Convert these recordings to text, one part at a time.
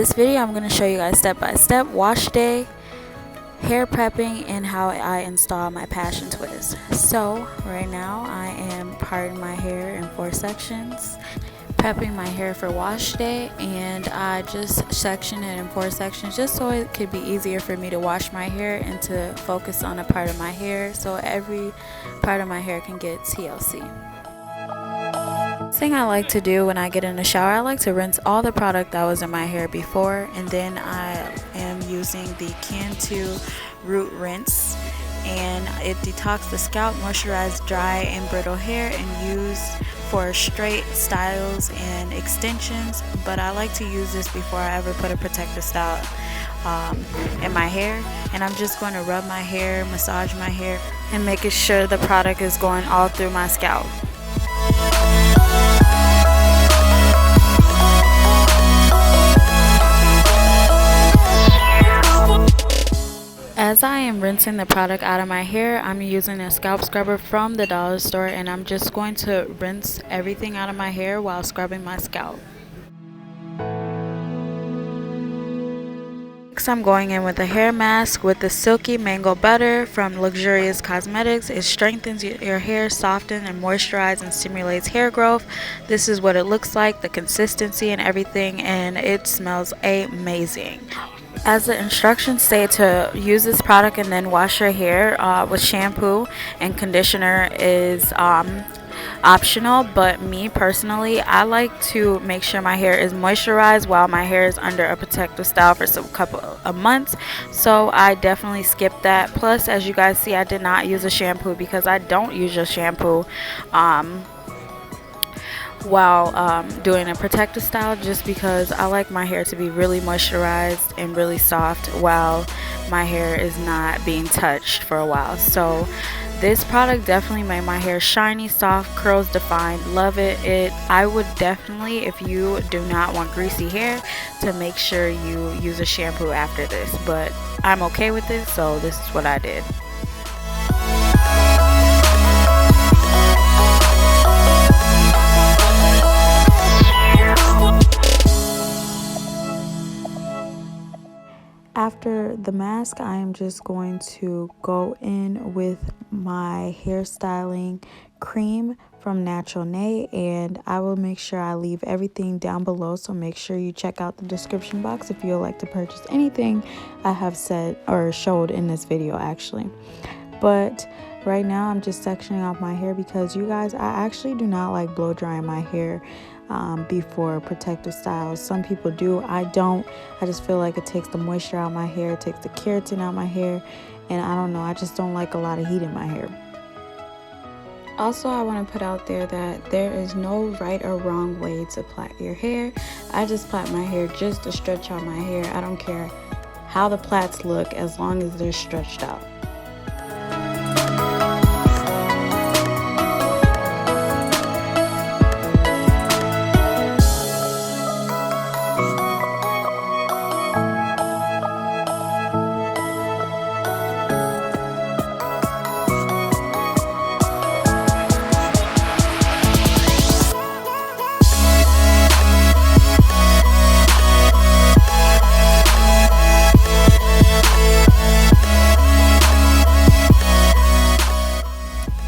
this video, I'm going to show you guys step by step wash day, hair prepping, and how I install my passion twist. So right now I am parting my hair in 4 sections, prepping my hair for wash day, and I just section it in 4 sections just so it could be easier for me to wash my hair and to focus on a part of my hair so every part of my hair can get TLC. Thing I like to do when I get in the shower, I like to rinse all the product that was in my hair before, and then I am using the Cantu root rinse, and it detox the scalp, moisturize dry and brittle hair, and use for straight styles and extensions. But I like to use this before I ever put a protective style in my hair, and I'm just going to rub my hair, massage my hair, and making sure the product is going all through my scalp. As I am rinsing the product out of my hair, I'm using a scalp scrubber from the dollar store, and I'm just going to rinse everything out of my hair while scrubbing my scalp. Next, I'm going in with a hair mask with the Silky Mango Butter from Luxurious Cosmetics. It strengthens your hair, softens and moisturizes and stimulates hair growth. This is what it looks like, the consistency and everything, and it smells amazing. As the instructions say, to use this product and then wash your hair with shampoo and conditioner is optional, but me personally, I like to make sure my hair is moisturized while my hair is under a protective style for some couple of months, so I definitely skip that. Plus, as you guys see, I did not use a shampoo because I don't use a shampoo while doing a protective style, just because I like my hair to be really moisturized and really soft while my hair is not being touched for a while. So this product definitely made my hair shiny, soft, curls defined. Love it. I would definitely, if you do not want greasy hair, to make sure you use a shampoo after this, but I'm okay with this, so this is what I did. After the mask, I am just going to go in with my hairstyling cream from Natural Nay, and I will make sure I leave everything down below, so make sure you check out the description box if you would like to purchase anything I have said or showed in this video actually. But right now I'm just sectioning off my hair because, you guys, I actually do not like blow drying my hair before protective styles. Some people do, I don't. I just feel like it takes the moisture out of my hair, it takes the keratin out of my hair, and I don't know, I just don't like a lot of heat in my hair. Also, I want to put out there that there is no right or wrong way to plait your hair. I just plait my hair just to stretch out my hair. I don't care how the plaits look as long as they're stretched out.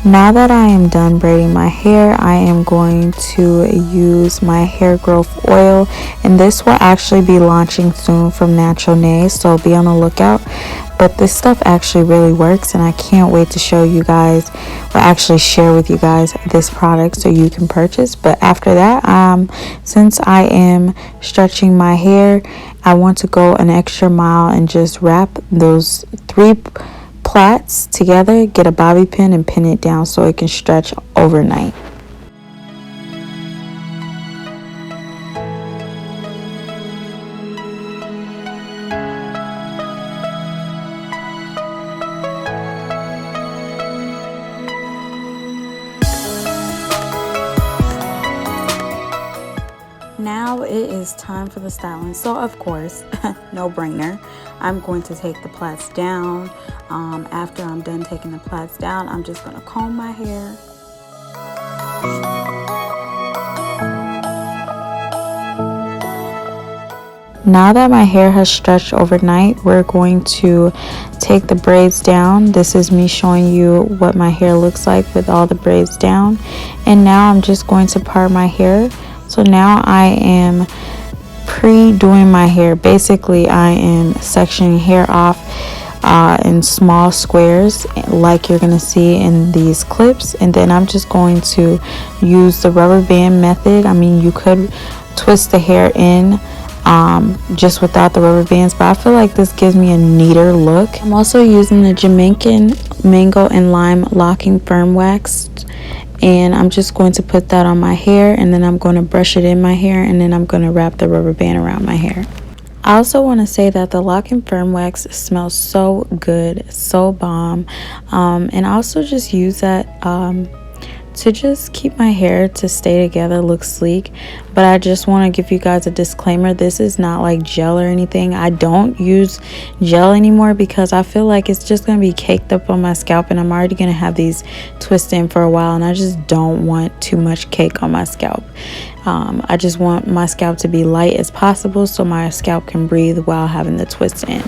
Now that I am done braiding my hair, I am going to use my hair growth oil, and this will actually be launching soon from Natural Nay, so be on the lookout. But this stuff actually really works, and I can't wait to show you guys, or actually share with you guys, this product so you can purchase. But after that, since I am stretching my hair, I want to go an extra mile and just wrap those 3 plaits together, get a bobby pin and pin it down so it can stretch overnight. Now it is time for the styling. So of course, no brainer, I'm going to take the plaits down. After I'm done taking the plaits down, I'm just going to comb my hair. Now that my hair has stretched overnight, we're going to take the braids down. This is me showing you what my hair looks like with all the braids down. And now I'm just going to part my hair. So now I am pre-doing my hair. Basically, I am sectioning hair off in small squares like you're gonna see in these clips, and then I'm just going to use the rubber band method. I mean, you could twist the hair in just without the rubber bands, but I feel like this gives me a neater look. I'm also using the Jamaican mango and lime locking firm wax, and I'm just going to put that on my hair, and then I'm going to brush it in my hair, and then I'm going to wrap the rubber band around my hair. I also want to say that the lock and firm wax smells so good, so bomb, and I also just use that to just keep my hair to stay together, look sleek. But I just want to give you guys a disclaimer, this is not like gel or anything. I don't use gel anymore because I feel like it's just going to be caked up on my scalp, and I'm already going to have these twisted in for a while, and I just don't want too much cake on my scalp. I just want my scalp to be light as possible so my scalp can breathe while having the twist in.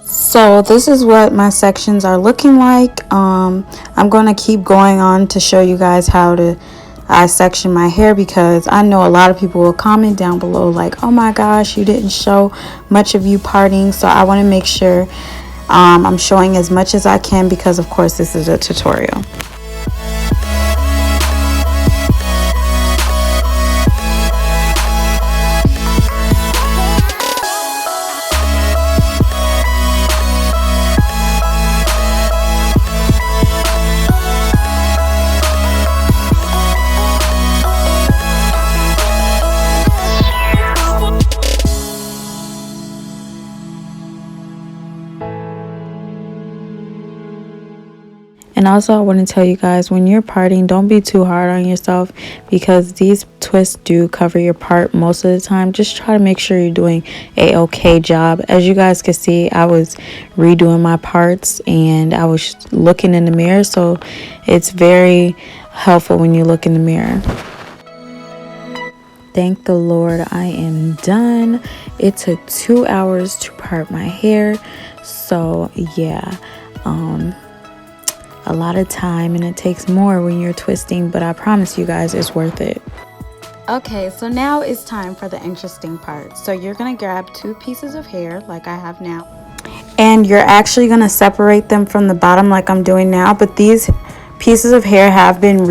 So this is what my sections are looking like. I'm going to keep going on to show you guys how I section my hair, because I know a lot of people will comment down below like, oh my gosh, you didn't show much of you parting. So I want to make sure I'm showing as much as I can, because of course this is a tutorial. And also I want to tell you guys, when you're parting, don't be too hard on yourself, because these twists do cover your part most of the time. Just try to make sure you're doing a okay job. As you guys can see, I was redoing my parts and I was looking in the mirror, so it's very helpful when you look in the mirror. Thank the Lord, I am done. It took 2 hours to part my hair, so yeah, a lot of time, and it takes more when you're twisting, but I promise you guys it's worth it. Okay, so now it's time for the interesting part. So you're gonna grab 2 pieces of hair like I have now, and you're actually gonna separate them from the bottom like I'm doing now. But these pieces of hair have been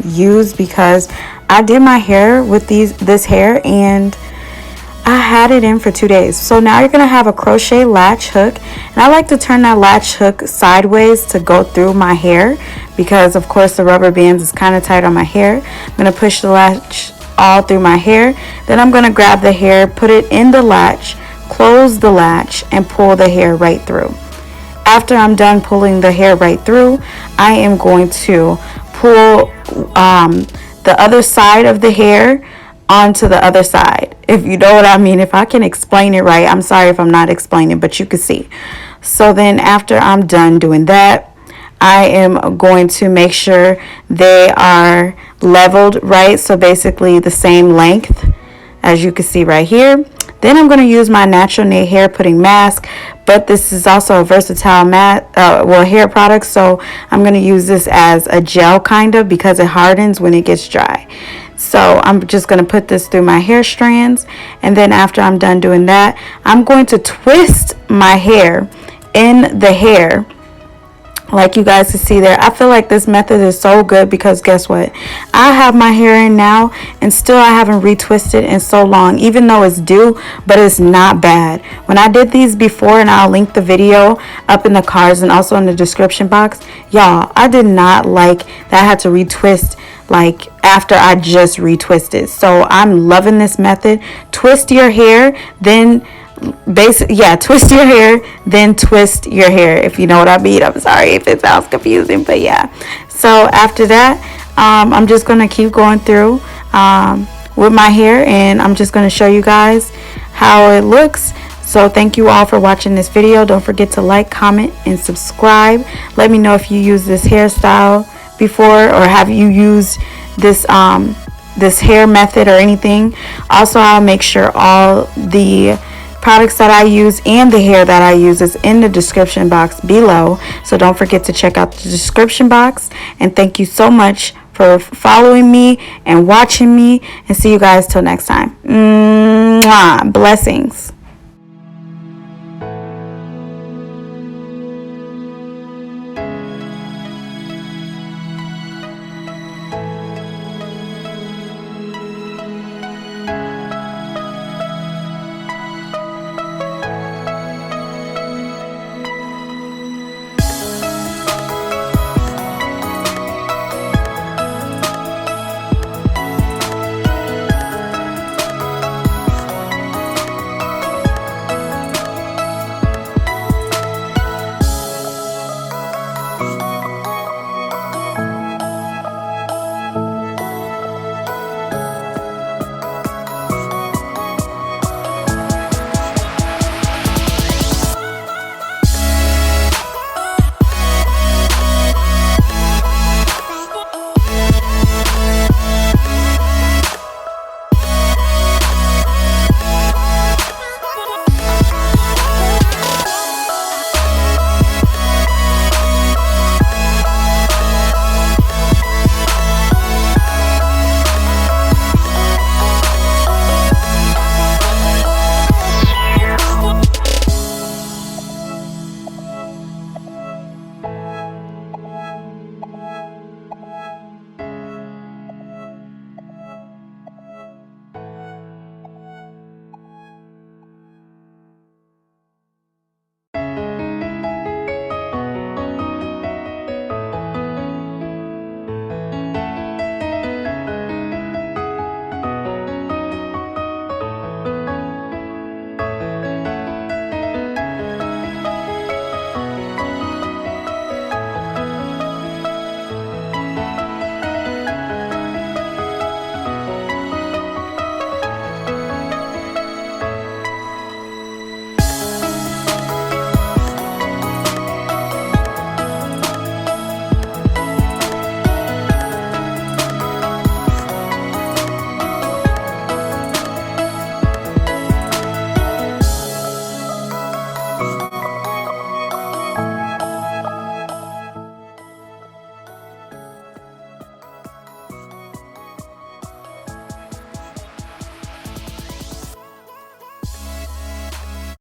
used because I did my hair with this hair and I had it in for 2 days. So now you're going to have a crochet latch hook, and I like to turn that latch hook sideways to go through my hair, because of course the rubber bands is kind of tight on my hair. I'm going to push the latch all through my hair, then I'm going to grab the hair, put it in the latch, close the latch, and pull the hair right through. After I'm done pulling the hair right through, I am going to pull the other side of the hair onto the other side, if you know what I mean. If I can explain it right, I'm sorry if I'm not explaining, but you can see. So then after I'm done doing that, I am going to make sure they are leveled right, so basically the same length, as you can see right here. Then I'm going to use my natural nail hair putting mask, but this is also a versatile hair product, so I'm going to use this as a gel kind of, because it hardens when it gets dry. So I'm just going to put this through my hair strands, and then after I'm done doing that, I'm going to twist my hair in the hair like you guys can see there. I feel like this method is so good because guess what? I have my hair in now and still I haven't retwisted in so long, even though it's due, but it's not bad. When I did these before, and I'll link the video up in the cards and also in the description box, y'all, I did not like that I had to retwist like after I just retwisted. So I'm loving this method. Twist your hair, then twist your hair, then twist your hair, if you know what I mean. I'm sorry if it sounds confusing, but yeah. So after that, I'm just gonna keep going through with my hair, and I'm just going to show you guys how it looks. So thank you all for watching this video. Don't forget to like, comment, and subscribe. Let me know if you use this hairstyle before, or have you used this this hair method or anything. Also, I'll make sure all the products that I use and the hair that I use is in the description box below. So don't forget to check out the description box. And thank you so much for following me and watching me. And see you guys till next time. Mwah. Blessings.